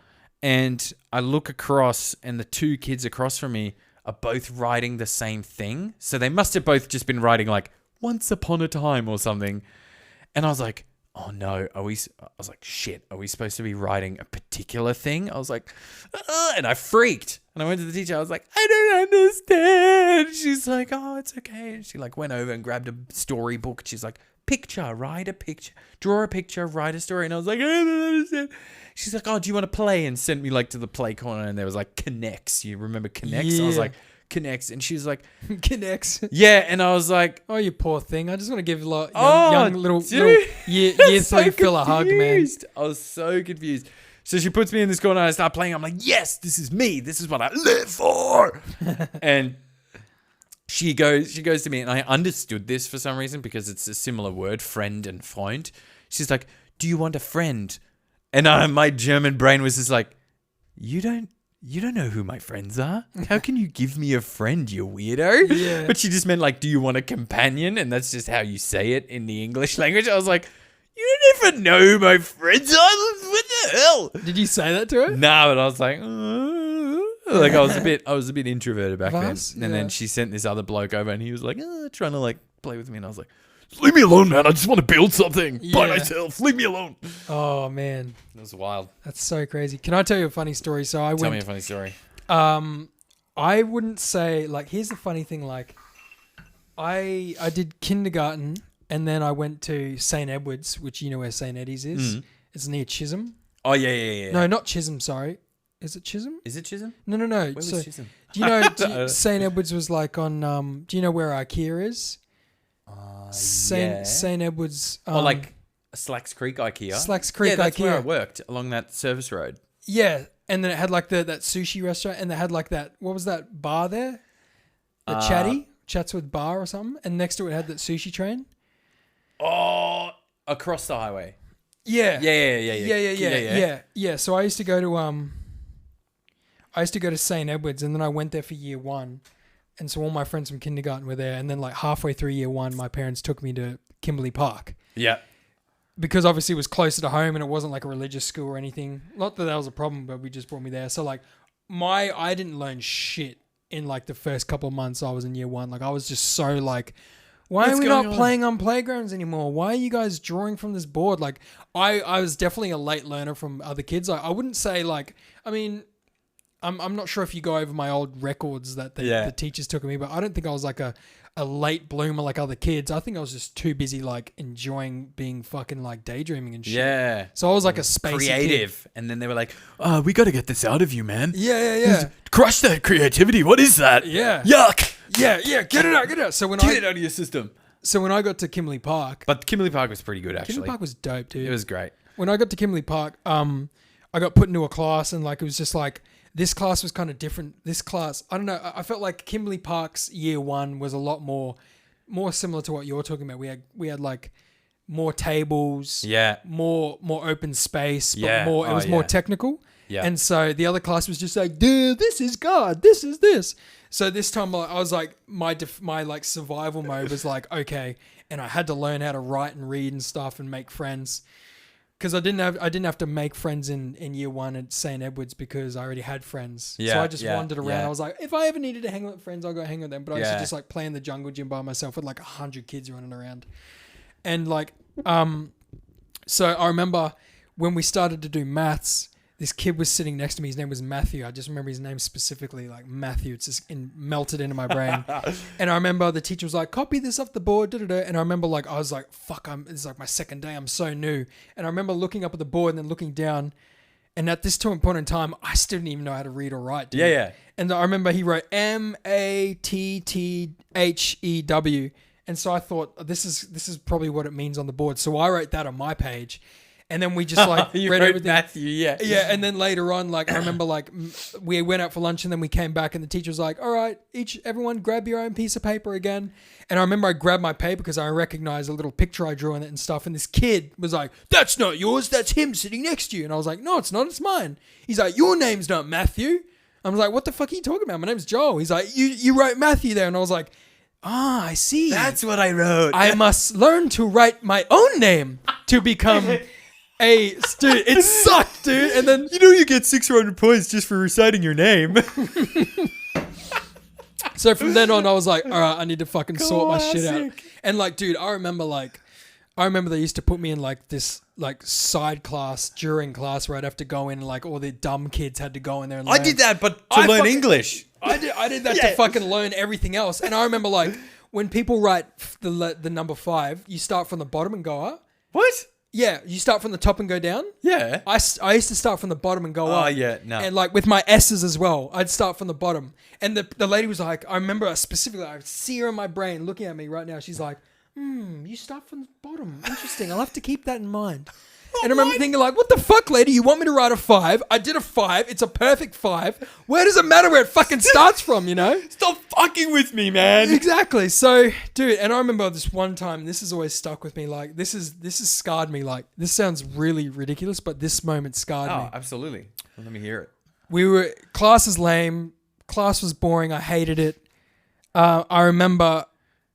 And I look across and the 2 kids across from me are both writing the same thing. So they must have both just been writing like once upon a time or something. And I was like, oh no, I was like, shit, are we supposed to be writing a particular thing? I was like, and I freaked. And I went to the teacher. I was like, I don't understand. She's like, oh, it's okay. And she like went over and grabbed a storybook. She's like, write a picture, draw a picture, write a story. And I was like, I don't understand. She's like, oh, do you want to play? And sent me like to the play corner and there was like Connects. You remember Connects? Yeah. I was like, Connects. And she's like, Connects. yeah. And I was like, Oh, you poor thing. I just want to give young little dude. year So 3 Phil a hug, man. confused. I was so confused. So she puts me in this corner and I start playing. I'm like, yes, this is me. This is what I live for. And she goes to me and I understood this for some reason because it's a similar word, friend and Freund. She's like, do you want a friend? And my German brain was just like, you don't know who my friends are? How can you give me a friend, you weirdo? Yeah. But she just meant like, do you want a companion? And that's just how you say it in the English language. I was like, you don't even know who my friends are? What the hell? Did you say that to her? No, but I was like, like I was a bit introverted back Vas? then. And Yeah. then she sent this other bloke over and he was like, trying to like play with me. And I was like, leave me alone, man. I just want to build something by Yeah. myself. Leave me alone. Oh man, It was wild. that's so crazy. Can I tell you a funny story? So I Tell me a went. funny story. I wouldn't say like. Here's the funny thing. Like, I did kindergarten and then I went to St. Edward's, which you know where St. Eddie's is. It's near Chisholm. Oh, yeah. No, not Chisholm. Sorry. Is it Chisholm? Is it Chisholm? No. Where was Chisholm? Do you know St. Edward's was like on? Do you know where IKEA is? St. Edward's. Or like Slacks Creek IKEA. Slacks Creek yeah, that's IKEA. where I worked along that service road. Yeah, and then it had like that sushi restaurant, and they had like that. What was that bar there? The Chatswood Bar or something, and next to it had that sushi train. Oh, across the highway. Yeah. Yeah. So I used to go to St. Edward's, and then I went there for year one. And so all my friends from kindergarten were there. And then like halfway through year one, my parents took me to Kimberley Park. Yeah. Because obviously it was closer to home and it wasn't like a religious school or anything. Not that was a problem, but we just brought me there. So like I didn't learn shit in like the first couple of months I was in year one. Like I was just so like, why are we not playing on playgrounds anymore? Why are you guys drawing from this board? Like I was definitely a late learner from other kids. I wouldn't say like, I mean, I'm not sure if you go over my old records that the teachers took of me, but I don't think I was like a late bloomer like other kids. I think I was just too busy like enjoying being fucking like daydreaming and shit. Yeah. So I was like a spacey creative. kid. And then they were like, We got to get this out of you, man. Yeah. Crush that creativity. What is that? Yeah. Yuck. Yeah. Get it out. So when get it out of your system. So when I got to Kimberley Park, But Kimberley Park was pretty good, actually. Kimberley Park was dope, dude. It was great. When I got to Kimberley Park, I got put into a class and like it was just like this class was kind of different. This class, I don't know. I felt like Kimberley Park's year one was a lot more similar to what you're talking about. We had like more tables, more open space, but it was more technical. Yeah. And so the other class was just like, dude, this is God, this is this. So this time I was like, my like survival mode was like, okay, and I had to learn how to write and read and stuff and make friends. Because I didn't have to make friends in year one at St. Edward's because I already had friends. Yeah, so I just wandered around. yeah. I was like, if I ever needed to hang out with friends, I'll go hang with them. But I used to just like play in the jungle gym by myself with like 100 kids running around. And like, so I remember when we started to do maths, this kid was sitting next to me. His name was Matthew. I just remember his name specifically, like Matthew. It's just melted into my brain. And I remember the teacher was like, copy this off the board. And I remember like, I was like, fuck, this is like my second day. I'm so new. And I remember looking up at the board and then looking down. And at this point in time, I still didn't even know how to read or write. Dude. Yeah. And I remember he wrote MATTHEW. And so I thought, this is probably what it means on the board. So I wrote that on my page. And then we just like read everything. Matthew, yeah. And then later on, like I remember, like we went out for lunch and then we came back and the teacher was like, "All right, everyone grab your own piece of paper again." And I remember I grabbed my paper because I recognized a little picture I drew in it and stuff. And this kid was like, "That's not yours. That's him sitting next to you." And I was like, "No, it's not. It's mine." He's like, "Your name's not Matthew." I was like, "What the fuck are you talking about? My name's Joel." He's like, "You wrote Matthew there," and I was like, "Ah, I see. That's what I wrote. I must learn to write my own name to become." Dude, it sucked, dude. And then you get 600 points just for reciting your name. So from then on, I was like, all right, I need to fucking sort my shit out. And like, dude, I remember they used to put me in like this like side class during class where I'd have to go in and like all the dumb kids had to go in there and learn. I did that, but to learn English. I did that to fucking learn everything else. And I remember like when people write the number 5, you start from the bottom and go up. What? Yeah, you start from the top and go down. Yeah. I used to start from the bottom and go up. Oh, yeah, no. And like with my S's as well, I'd start from the bottom. And the lady was like, I remember specifically, I see her in my brain looking at me right now. She's like, you start from the bottom. Interesting. I'll have to keep that in mind. And I remember thinking like, what the fuck, lady? You want me to write a 5? I did a 5. It's a perfect 5. Where does it matter where it fucking starts from, you know? Stop fucking with me, man. Exactly. So, dude, and I remember this one time, this has always stuck with me. Like, this has scarred me. Like, this sounds really ridiculous, but this moment scarred me. Oh, absolutely. Well, let me hear it. Class is lame. Class was boring. I hated it. I remember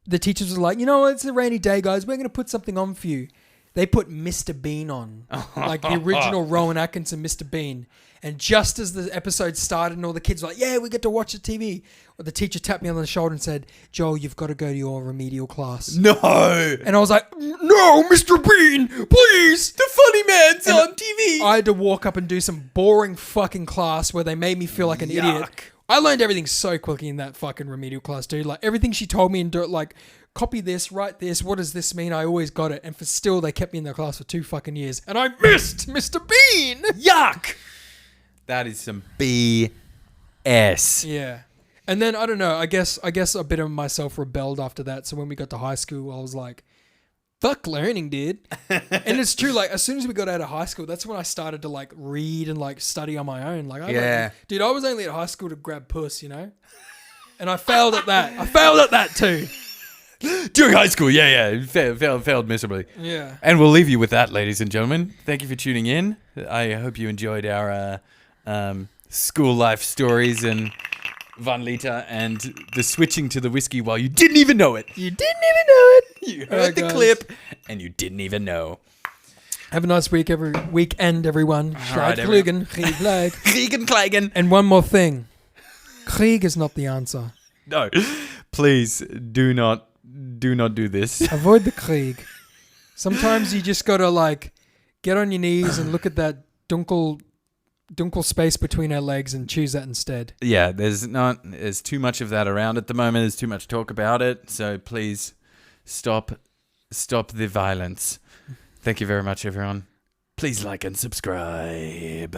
the teachers were like, you know what? It's a rainy day, guys. We're going to put something on for you. They put Mr. Bean on, like the original Rowan Atkinson Mr. Bean. And just as the episode started and all the kids were like, yeah, we get to watch the TV, well, the teacher tapped me on the shoulder and said, Joel, you've got to go to your remedial class. No. And I was like, no, Mr. Bean, please. The funny man's on TV. I had to walk up and do some boring fucking class where they made me feel like an idiot. I learned everything so quickly in that fucking remedial class, dude. Like everything she told me and do it, like, copy this, write this, what does this mean? I always got it. And for still, they kept me in their class for 2 fucking years. And I missed Mr. Bean! Yuck! That is some BS. Yeah. And then I don't know. I guess a bit of myself rebelled after that. So when we got to high school, I was like, "Fuck learning, dude." And it's true. Like as soon as we got out of high school, that's when I started to like read and like study on my own. Like, dude, I was only at high school to grab puss, you know. And I failed at that. I failed at that too. During high school, failed miserably. Yeah. And we'll leave you with that, ladies and gentlemen. Thank you for tuning in. I hope you enjoyed our school life stories and Van Liter and the switching to the whiskey while you didn't even know it. You didn't even know it. You heard the clip and you didn't even know. Have a nice weekend, everyone. right, Kriegen, Krieg, Kriegen, Klagen. And one more thing. Krieg is not the answer. No, please do not do this. Avoid the Krieg. Sometimes you just gotta like get on your knees and look at that dunkel space between our legs and choose that instead. Yeah, there's too much of that around at the moment. There's too much talk about it. So please stop the violence. Thank you very much, everyone. Please like and subscribe.